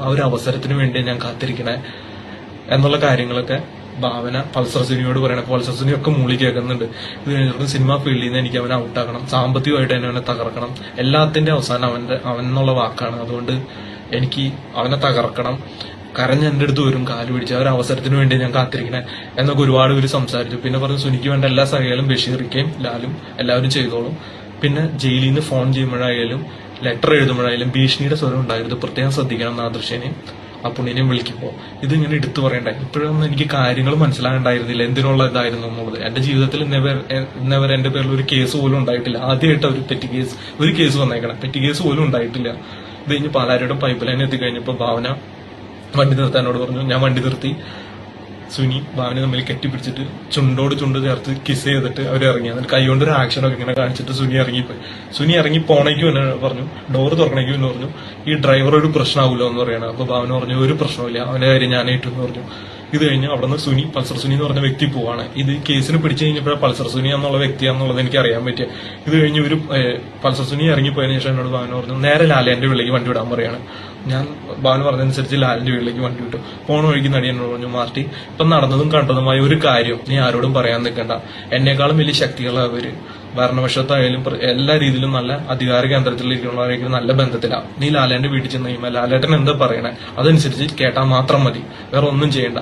ആ ഒരു അവസരത്തിന് വേണ്ടി ഞാൻ കാത്തിരിക്കണേ എന്നുള്ള കാര്യങ്ങളൊക്കെ ഭാവന പൾസർ സുനിയോട് പറയണം. പൾസർ സുനി ഒക്കെ മൂളി കേൾക്കുന്നുണ്ട്. ഇത് കഴിഞ്ഞിട്ട് സിനിമ ഫീൽഡിൽ നിന്ന് എനിക്ക് അവനെ ഔട്ടാക്കണം, സാമ്പത്തികമായിട്ട് തന്നെ അവനെ തകർക്കണം, എല്ലാത്തിന്റെ അവസാനം അവൻ എന്നുള്ള വാക്കാണ്. അതുകൊണ്ട് എനിക്ക് അവനെ തകർക്കണം, കരഞ്ഞ് എന്റെ അടുത്ത് വരും, കാല് പിടിച്ച് ആ ഒരു അവസരത്തിന് വേണ്ടി ഞാൻ കാത്തിരിക്കണേ എന്നൊക്കെ ഒരുപാട് പേര് സംസാരിച്ചു. പിന്നെ പറഞ്ഞു സുനിക്ക് വേണ്ട എല്ലാ സഹായാലും ബഷീറിക്കയും ലാലും എല്ലാവരും ചെയ്തോളും. പിന്നെ ജയിലിൽ നിന്ന് ഫോൺ ചെയ്യുമ്പോഴായാലും ലെറ്റർ എഴുതുമ്പോഴായാലും ഭീഷണിയുടെ സ്വരം ഉണ്ടായിരുന്നു, പ്രത്യേകം ശ്രദ്ധിക്കണം നാദൃശ്യനെയും ആ പുണ്യനെയും വിളിക്കുമ്പോ. ഇതിങ്ങനെ എടുത്തു പറയണ്ടായി. ഇപ്പോഴൊന്നും എനിക്ക് കാര്യങ്ങൾ മനസ്സിലാകണ്ടായിരുന്നില്ല എന്തിനുള്ള ഇതായിരുന്നു എന്നുള്ളത്. എന്റെ ജീവിതത്തിൽ ഇന്നവരെ എന്റെ പേരിൽ ഒരു കേസ് പോലും ഉണ്ടായിട്ടില്ല. ആദ്യമായിട്ട് ഒരു കേസ് വന്നേക്കണം, പെറ്റി കേസ് പോലും ഉണ്ടായിട്ടില്ല. ഇത് കഴിഞ്ഞ് പാലാരിയുടെ പൈപ്പ് ലൈൻ എത്തിക്കഴിഞ്ഞപ്പോ ഭാവന വണ്ടി നിർത്താനോട് പറഞ്ഞു. ഞാൻ വണ്ടി നിർത്തി. സുനി ഭാവന തമ്മിൽ കെട്ടിപ്പിടിച്ചിട്ട് ചുണ്ടോട് ചുണ്ട് ചേർത്ത് കിസ് ചെയ്തിട്ട് അവർ ഇറങ്ങി. എന്നിട്ട് കൈകൊണ്ട് ഒരു ആക്ഷനൊക്കെ ഇങ്ങനെ കാണിച്ചിട്ട് സുനി ഇറങ്ങിപ്പോയി. സുനി ഇറങ്ങി പോണേക്കും എന്നെ പറഞ്ഞു, ഡോർ തുറക്കണേക്കും എന്ന് പറഞ്ഞു. ഈ ഡ്രൈവർ ഒരു പ്രശ്നമാവില്ല എന്ന് പറയണം. അപ്പൊ ഭാവന പറഞ്ഞു ഒരു പ്രശ്നമില്ല, അവന്റെ കാര്യം ഞാൻ ഏറ്റു എന്ന് പറഞ്ഞു. ഇത് കഴിഞ്ഞ് അവിടെ നിന്ന് സുനി, പൾസർ സുനി എന്ന് പറഞ്ഞ വ്യക്തി പോവാണ്. ഇത് കേസിന് പിടിച്ചു കഴിഞ്ഞപ്പോഴാണ് പൾസർ സുനി എന്നുള്ള വ്യക്തിയാണെന്നുള്ളത് എനിക്ക് അറിയാൻ പറ്റിയ. ഇത് കഴിഞ്ഞ് ഒരു പൾസർ സുനി ഇറങ്ങിപ്പോയതിനു ശേഷം എന്നോട് ഭാവന പറഞ്ഞു നേരെ ലാലേന്റെ വീട്ടിലേക്ക് വണ്ടി വിടാൻ പറയാണ്. ഞാൻ ഭാവന പറഞ്ഞതനുസരിച്ച് ലാലിന്റെ വീട്ടിലേക്ക് വണ്ടി വിട്ടു. പോണ വഴിക്ക് നടി എന്നോട് പറഞ്ഞു, മാർട്ടി ഇപ്പം നടന്നതും കണ്ടതുമായ ഒരു കാര്യം നീ ആരോടും പറയാൻ നിൽക്കണ്ട, എന്നെക്കാളും വലിയ ശക്തികളാണ് അവര്, ഭരണപക്ഷത്തായാലും എല്ലാ രീതിയിലും നല്ല അധികാര കേന്ദ്രത്തിലിരിക്കുന്നവരായിരിക്കും നല്ല ബന്ധത്തിലാണ്. നീ ലാലേന്റെ വീട്ടിൽ ചെന്ന് കഴിയുമ്പോൾ ലാലേട്ടൻ എന്താ പറയണേ അതനുസരിച്ച് കേട്ടാൽ മാത്രം മതി, വേറെ ഒന്നും ചെയ്യണ്ട.